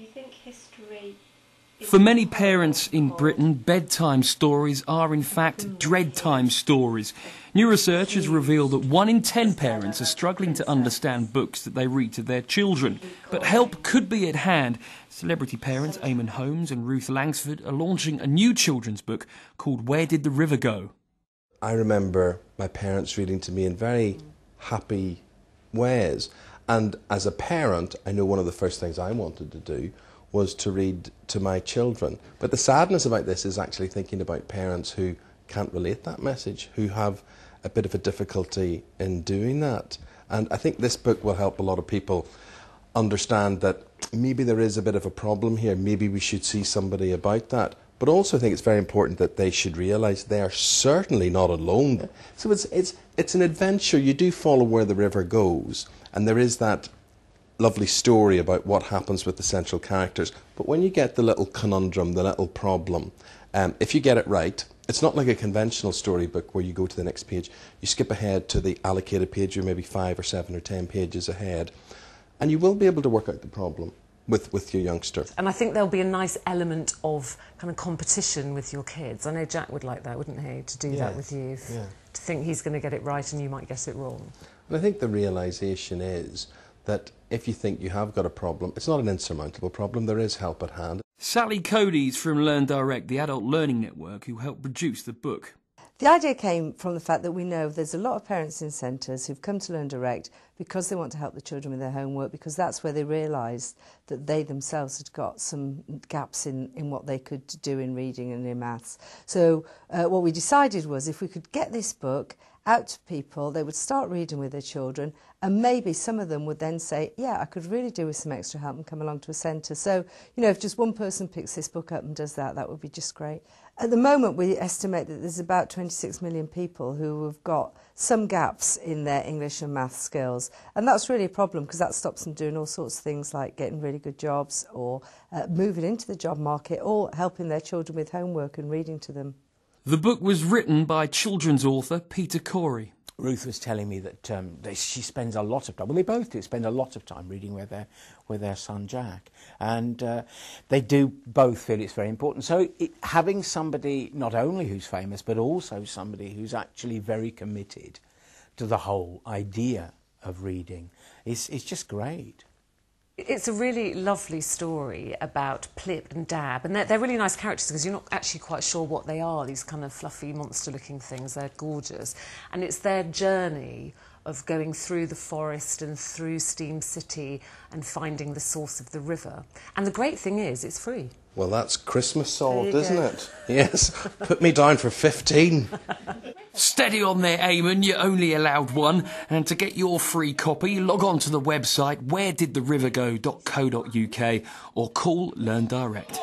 you think history... For many parents in Britain, bedtime stories are in fact dread-time stories. New research has revealed that 1 in 10 parents are struggling to understand books that they read to their children. But help could be at hand. Celebrity parents Eamonn Holmes and Ruth Langsford are launching a new children's book called Where Did the River Go? I remember my parents reading to me in very happy ways. And as a parent, I know one of the first things I wanted to do was to read to my children. But the sadness about this is actually thinking about parents who can't relate that message, who have a bit of a difficulty in doing that. And I think this book will help a lot of people understand that maybe there is a bit of a problem here, maybe we should see somebody about that. But also I think it's very important that they should realise they are certainly not alone. So it's an adventure. You do follow where the river goes, and there is that lovely story about what happens with the central characters. But when you get the little conundrum, the little problem, if you get it right, it's not like a conventional storybook where you go to the next page. You skip ahead to the allocated page, or maybe 5 or 7 or 10 pages ahead, and you will be able to work out the problem with your youngster. And I think there'll be a nice element of kind of competition with your kids. I know Jack would like that, wouldn't he, to do that with you, to think he's going to get it right and you might get it wrong. And I think the realisation is that if you think you have got a problem, it's not an insurmountable problem, there is help at hand. Sally Cody's from Learn Direct, the adult learning network, who helped produce the book. The idea came from the fact that we know there's a lot of parents in centres who've come to Learn Direct because they want to help the children with their homework, because that's where they realised that they themselves had got some gaps in what they could do in reading and in maths. So what we decided was if we could get this book out to people, they would start reading with their children, and maybe some of them would then say, yeah, I could really do with some extra help and come along to a centre. So, you know, if just one person picks this book up and does that, that would be just great. At the moment, we estimate that there's about 26 million people who have got some gaps in their English and maths skills. And that's really a problem, because that stops them doing all sorts of things like getting really good jobs, or moving into the job market, or helping their children with homework and reading to them. The book was written by children's author Peter Corey. Ruth was telling me that she spends a lot of time, well, they both do spend a lot of time reading with their son Jack, and they do both feel it's very important. So having somebody not only who's famous, but also somebody who's actually very committed to the whole idea of reading is just great. It's a really lovely story about Plip and Dab, and they're really nice characters because you're not actually quite sure what they are, these kind of fluffy monster-looking things. They're gorgeous. And it's their journey of going through the forest and through Steam City and finding the source of the river. And the great thing is, it's free. Well, that's Christmas solved, isn't it? Yes. Put me down for 15. Steady on there, Eamonn, you're only allowed one. And to get your free copy, log on to the website wheredidtherivergo.co.uk or call Learn Direct.